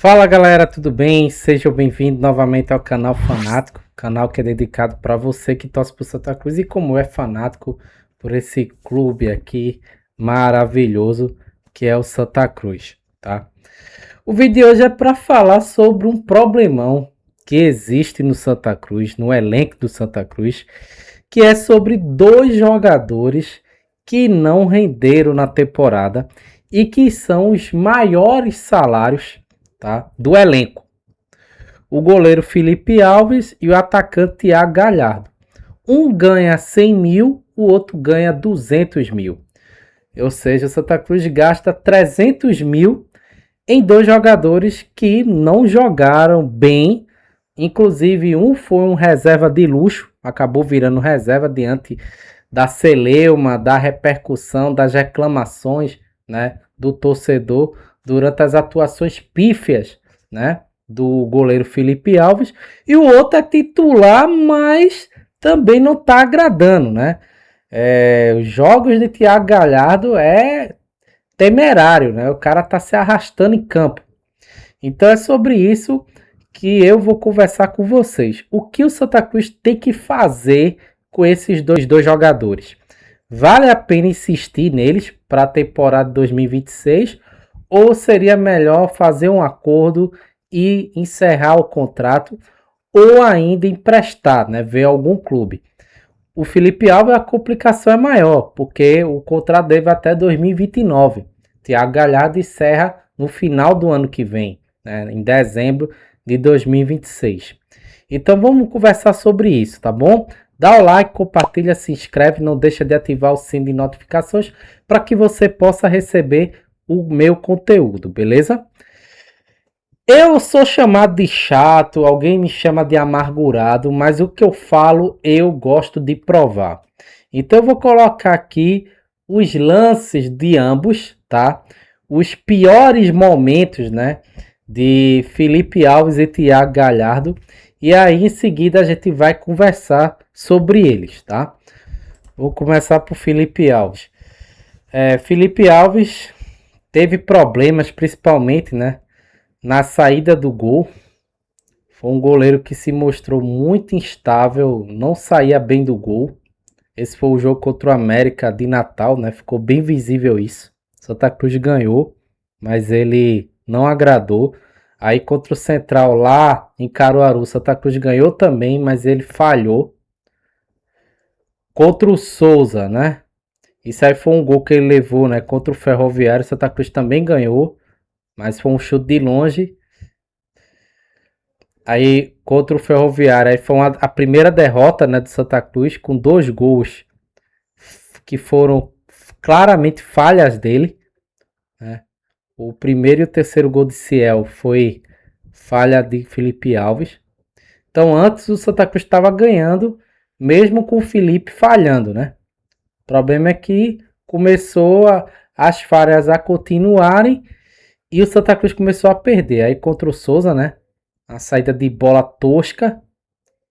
Fala galera, tudo bem? Sejam bem-vindos novamente ao canal Fanático, canal que é dedicado para você que torce por Santa Cruz e como é fanático por esse clube aqui maravilhoso que é o Santa Cruz, tá? O vídeo de hoje é para falar sobre um problemão que existe no Santa Cruz, no elenco do Santa Cruz, que é sobre dois jogadores que não renderam na temporada e que são os maiores salários, tá, do elenco. O goleiro Felipe Alves e o atacante Thiago Galhardo. Um ganha 100 mil, o outro ganha 200 mil. Ou seja, o Santa Cruz gasta 300 mil em dois jogadores que não jogaram bem. Inclusive, um foi um reserva de luxo, acabou virando reserva diante da celeuma, da repercussão, das reclamações, né, do torcedor durante as atuações pífias, né, do goleiro Felipe Alves. E o outro é titular, mas também não está agradando, né? Os jogos de Thiago Galhardo é temerário, né? O cara tá se arrastando em campo. Então é sobre isso que eu vou conversar com vocês. O que o Santa Cruz tem que fazer com esses dois jogadores? Vale a pena insistir neles para a temporada 2026 ou seria melhor fazer um acordo e encerrar o contrato ou ainda emprestar, né? Ver algum clube. O Felipe Alves, a complicação é maior, porque o contrato dele vai até 2029. Thiago Galhardo encerra no final do ano que vem, né, em dezembro de 2026. Então vamos conversar sobre isso, tá bom? Dá o like, compartilha, se inscreve, não deixa de ativar o sino de notificações para que você possa receber o meu conteúdo, beleza? Eu sou chamado de chato, alguém me chama de amargurado, mas o que eu falo eu gosto de provar. Então eu vou colocar aqui os lances de ambos, tá? Os piores momentos, né, de Felipe Alves e Thiago Galhardo. E aí em seguida a gente vai conversar sobre eles, tá? Vou começar por Felipe Alves. Felipe Alves teve problemas principalmente, né, na saída do gol. Foi um goleiro que se mostrou muito instável, não saía bem do gol. Esse foi o jogo contra o América de Natal, né? Ficou bem visível isso. Santa Cruz ganhou, mas ele não agradou. Aí contra o Central lá em Caruaru, Santa Cruz ganhou também, mas ele falhou. Contra o Souza, né? Isso aí foi um gol que ele levou, né? Contra o Ferroviário, Santa Cruz também ganhou, mas foi um chute de longe. Aí contra o Ferroviário, aí foi a primeira derrota, né, do Santa Cruz com dois gols que foram claramente falhas dele, né? O primeiro e o terceiro gol de Ciel foi falha de Felipe Alves. Então antes o Santa Cruz estava ganhando, mesmo com o Felipe falhando, né? O problema é que começou as falhas a continuarem e o Santa Cruz começou a perder. Aí contra o Souza, né? A saída de bola tosca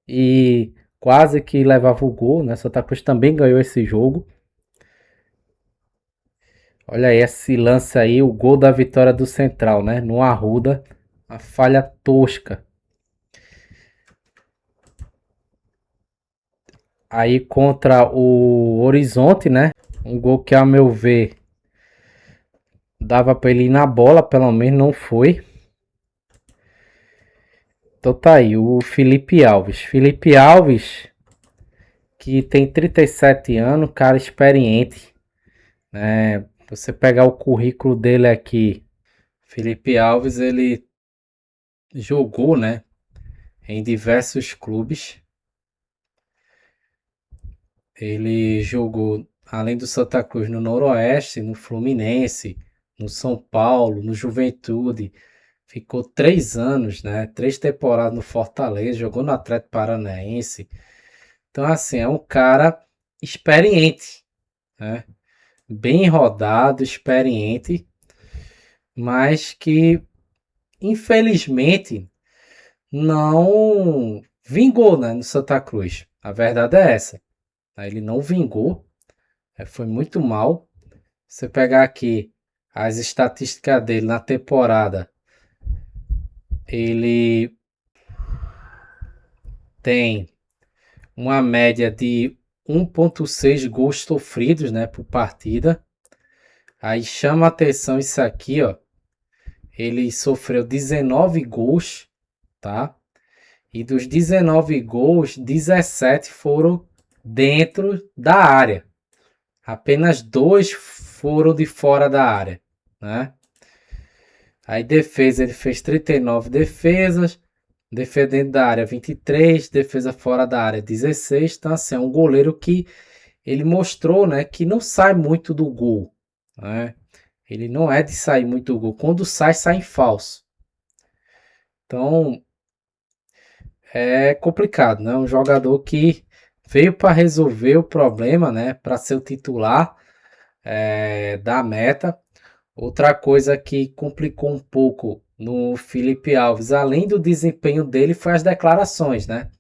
e quase que levava o gol, né? Santa Cruz também ganhou esse jogo. Olha aí esse lance aí, o gol da vitória do Central, né? No Arruda, a falha tosca. Aí contra o Horizonte, né? Um gol que, a meu ver, dava para ele ir na bola, pelo menos não foi. Então tá aí, o Felipe Alves. Felipe Alves, que tem 37 anos, cara experiente, né? Você pegar o currículo dele aqui, Felipe Alves, ele jogou, né, em diversos clubes. Ele jogou, além do Santa Cruz, no Noroeste, no Fluminense, no São Paulo, no Juventude. Ficou 3 anos, né? 3 temporadas no Fortaleza, jogou no Atlético Paranaense. Então, assim, é um cara experiente, né? Bem rodado, experiente, mas que, infelizmente, não vingou, né, no Santa Cruz. A verdade é essa. Ele não vingou, foi muito mal. Você pegar aqui as estatísticas dele na temporada, ele tem uma média de 1,6 gols sofridos, né, por partida. Aí chama atenção isso aqui, ó. Ele sofreu 19 gols, tá? E dos 19 gols, 17 foram dentro da área. Apenas 2 foram de fora da área, né? Aí defesa, ele fez 39 defesas, defesa dentro da área 23, defesa fora da área 16. Então assim, é um goleiro que ele mostrou, né, que não sai muito do gol, né? Ele não é de sair muito do gol. Quando sai, sai em falso. Então é complicado, né? Um jogador que veio para resolver o problema, né? Para ser o titular da meta. Outra coisa que complicou um pouco no Felipe Alves, além do desempenho dele, foi as declarações, né?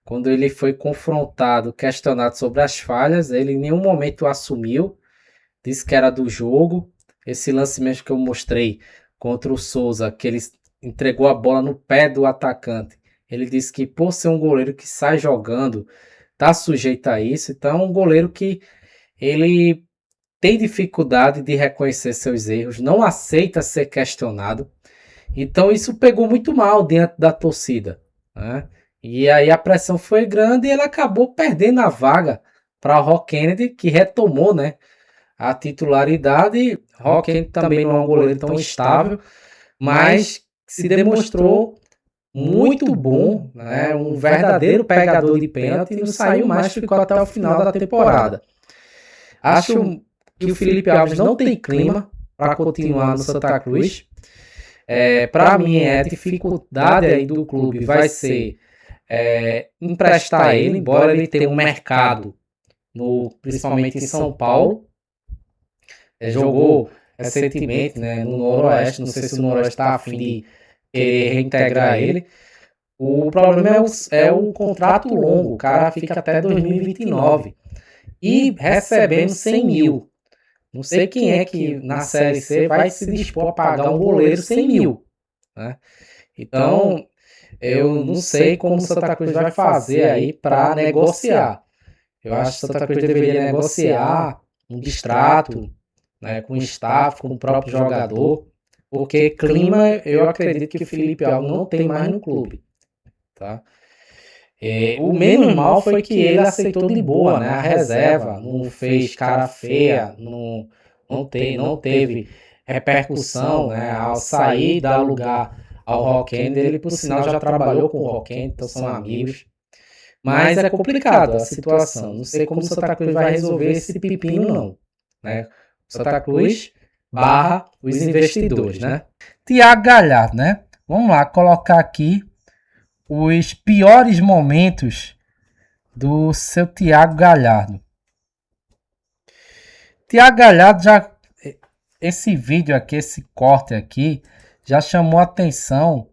Quando ele foi confrontado, questionado sobre as falhas, ele em nenhum momento assumiu, disse que era do jogo. Esse lance mesmo que eu mostrei contra o Souza, que ele entregou a bola no pé do atacante. Ele disse que por ser um goleiro que sai jogando, tá sujeito a isso. Então, é um goleiro que ele tem dificuldade de reconhecer seus erros, não aceita ser questionado. Então, isso pegou muito mal diante da torcida, né? E aí a pressão foi grande e ele acabou perdendo a vaga para o Rock Kennedy, que retomou, né, a titularidade. Rock Kennedy também não é um goleiro tão estável, mas se demonstrou muito bom, né? Um verdadeiro pegador de pênalti e não saiu mais, ficou até o final da temporada. Acho que o Felipe Alves não tem clima para continuar no Santa Cruz. Para mim, a dificuldade aí do clube vai ser emprestar ele, embora ele tenha um mercado, principalmente em São Paulo. Jogou recentemente, né, no Noroeste. Não sei se o Noroeste está a fim de querer reintegrar ele. O problema é o contrato longo, o cara fica até 2029 e recebendo 100 mil. Não sei quem é que na Série C vai se dispor a pagar um goleiro 100 mil, né? Então, eu não sei como o Santa Cruz vai fazer aí para negociar. Eu acho que o Santa Cruz deveria negociar um distrato, né, com o staff, com o próprio jogador, porque clima eu acredito que o Felipe Alves não tem mais no clube, tá? O menos mal foi que ele aceitou de boa, né, a reserva, não fez cara feia, não teve repercussão, né, ao sair, dar lugar ao Rock Kennedy. Ele, por sinal, já trabalhou com o Rock Kennedy, então são amigos. Mas é complicado a situação. Não sei como o Santa Cruz vai resolver esse pepino, não, né? Santa Cruz barra os investidores, né? Thiago Galhardo, né? Vamos lá, colocar aqui os piores momentos do seu Thiago Galhardo. Thiago Galhardo já... Esse vídeo aqui, esse corte aqui, já chamou a atenção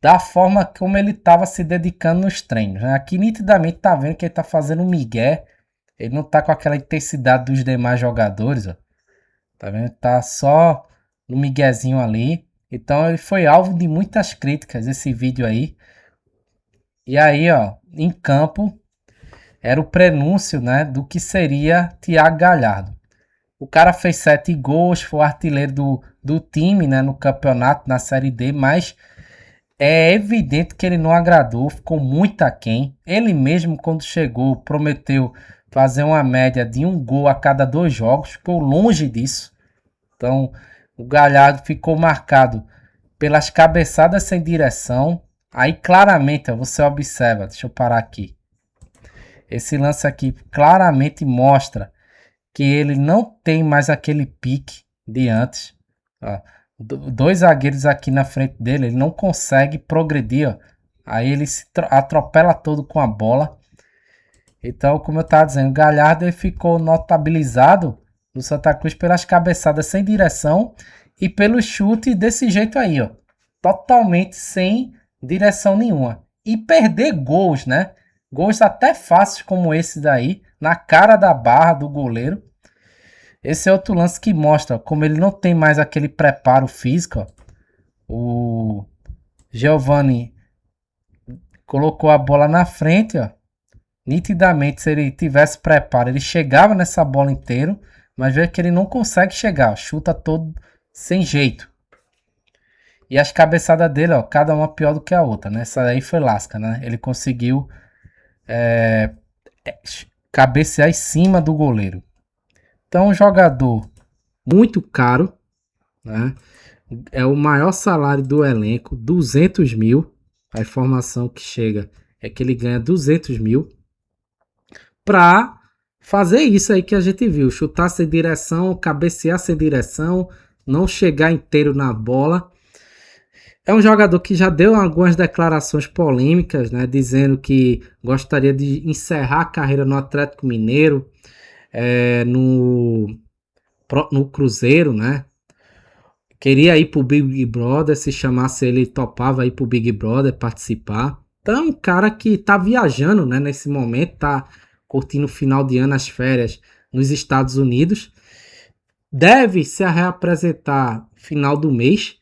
da forma como ele estava se dedicando nos treinos, né? Aqui nitidamente tá vendo que ele tá fazendo um migué. Ele não tá com aquela intensidade dos demais jogadores, ó. Tá vendo? Tá só no miguezinho ali. Então ele foi alvo de muitas críticas esse vídeo aí. E aí, ó, em campo era o prenúncio, né, do que seria Thiago Galhardo. O cara fez 7 gols, foi o artilheiro do time, né, no campeonato, na Série D, mas é evidente que ele não agradou, ficou muito aquém. Ele mesmo, quando chegou, prometeu fazer uma média de 1 gol a cada 2 jogos, ficou longe disso. Então, o Galhardo ficou marcado pelas cabeçadas sem direção. Aí, claramente, ó, você observa, deixa eu parar aqui. Esse lance aqui claramente mostra que ele não tem mais aquele pique de antes. Ó, 2 zagueiros aqui na frente dele, ele não consegue progredir. Ó. Aí ele se atropela todo com a bola. Então, como eu estava dizendo, o Galhardo ele ficou notabilizado no Santa Cruz pelas cabeçadas sem direção e pelo chute desse jeito aí, ó. Totalmente sem direção nenhuma. E perder gols, né? Gols até fáceis como esse daí, na cara da barra do goleiro. Esse é outro lance que mostra como ele não tem mais aquele preparo físico. Ó. Giovani colocou a bola na frente, ó. Nitidamente, se ele tivesse preparo, ele chegava nessa bola inteiro, mas vê que ele não consegue chegar, ó, chuta todo sem jeito. E as cabeçadas dele, ó, cada uma pior do que a outra, né? Essa aí foi lasca, né? Ele conseguiu cabecear em cima do goleiro. Então, um jogador muito caro, né? É o maior salário do elenco, 200 mil. A informação que chega é que ele ganha 200 mil para fazer isso aí que a gente viu, chutar sem direção, cabecear sem direção, não chegar inteiro na bola. É um jogador que já deu algumas declarações polêmicas, né, dizendo que gostaria de encerrar a carreira no Atlético Mineiro, no Cruzeiro, né? Queria ir pro Big Brother, se chamasse ele, topava ir pro Big Brother participar. Então é um cara que tá viajando, né, nesse momento, tá curtindo o final de ano, as férias nos Estados Unidos. Deve se reapresentar final do mês,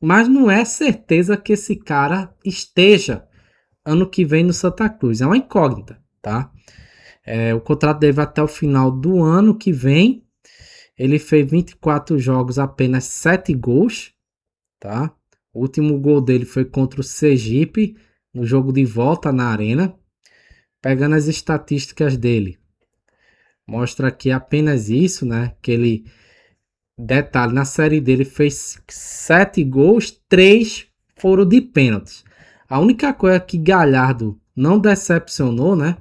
mas não é certeza que esse cara esteja ano que vem no Santa Cruz. É uma incógnita, tá? O contrato dele vai até o final do ano que vem. Ele fez 24 jogos, apenas 7 gols, tá? O último gol dele foi contra o Sergipe, no jogo de volta na Arena. Pegando as estatísticas dele, mostra aqui apenas isso, né? Que ele, detalhe, na série dele fez 7 gols, 3 foram de pênaltis. A única coisa que Galhardo não decepcionou, né?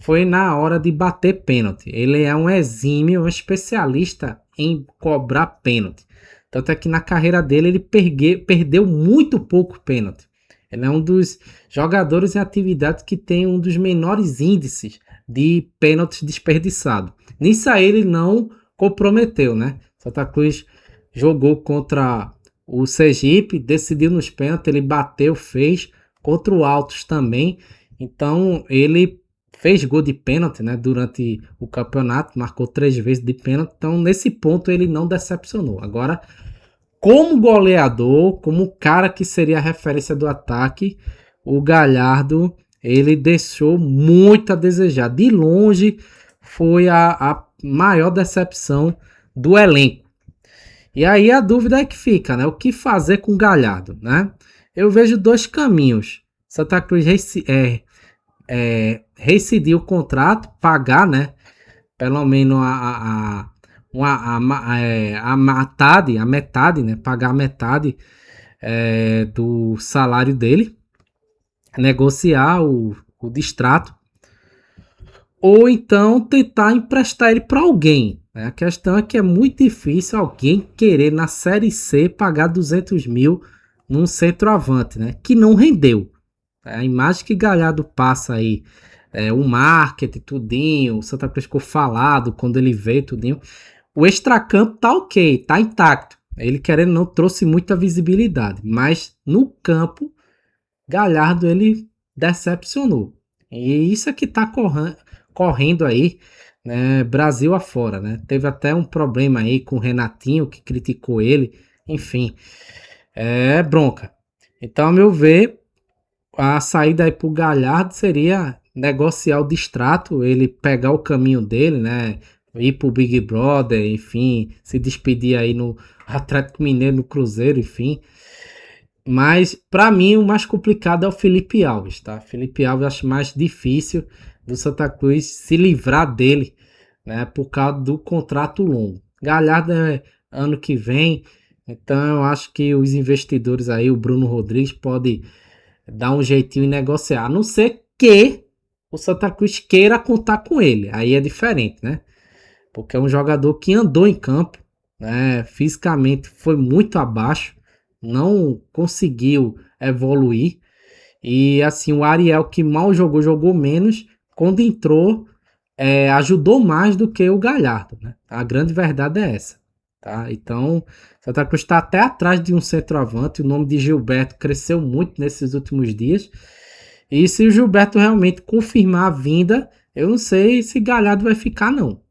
Foi na hora de bater pênalti. Ele é um exímio, um especialista em cobrar pênalti. Tanto é que na carreira dele ele perdeu muito pouco pênalti. Ele é um dos jogadores em atividade que tem um dos menores índices de pênaltis desperdiçados. Nisso aí ele não comprometeu, né? Santa Cruz jogou contra o Sergipe, decidiu nos pênaltis, ele bateu, fez. Contra o Altos também. Então ele fez gol de pênalti, né, durante o campeonato, marcou 3 vezes de pênalti. Então nesse ponto ele não decepcionou. Agora, como goleador, como cara que seria a referência do ataque, o Galhardo, ele deixou muito a desejar. De longe, foi a maior decepção do elenco. E aí a dúvida é que fica, né? O que fazer com o Galhardo, né? Eu vejo dois caminhos. Santa Cruz rescindir o contrato, pagar, né? Pelo menos a metade, né? Pagar a metade do salário dele, negociar o distrato, ou então tentar emprestar ele para alguém. Né? A questão é que é muito difícil alguém querer na Série C pagar 200 mil num centroavante, né? Que não rendeu. A imagem que Galhardo passa aí, o marketing, tudinho, o Santa Cruz ficou falado quando ele veio, tudinho. O extracampo tá ok, tá intacto. Ele, querendo ou não, trouxe muita visibilidade. Mas no campo, Galhardo, ele decepcionou. E isso é que tá correndo aí, né, Brasil afora, né? Teve até um problema aí com o Renatinho, que criticou ele. Enfim, é bronca. Então, a meu ver, a saída aí pro Galhardo seria negociar o distrato, ele pegar o caminho dele, né? Ir pro Big Brother, enfim, se despedir aí no Atlético Mineiro, no Cruzeiro, enfim. Mas para mim o mais complicado é o Felipe Alves, tá? Felipe Alves eu acho mais difícil do Santa Cruz se livrar dele, né? Por causa do contrato longo. Galhardo é ano que vem, então eu acho que os investidores aí, o Bruno Rodrigues pode dar um jeitinho e negociar. A não ser que o Santa Cruz queira contar com ele. Aí é diferente, né? Porque é um jogador que andou em campo, né? Fisicamente foi muito abaixo, não conseguiu evoluir. E assim, o Ariel, que mal jogou, jogou menos. Quando entrou, ajudou mais do que o Galhardo, né? A grande verdade é essa. Tá? Então, Santa Cruz está até atrás de um centroavante. O nome de Gilberto cresceu muito nesses últimos dias. E se o Gilberto realmente confirmar a vinda, eu não sei se Galhardo vai ficar, não.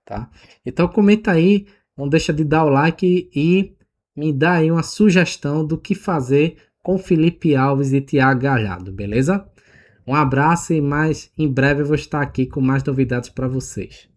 Tá? Então, comenta aí, não deixa de dar o like e me dá aí uma sugestão do que fazer com Felipe Alves e Thiago Galhardo, beleza? Um abraço e mais em breve eu vou estar aqui com mais novidades para vocês.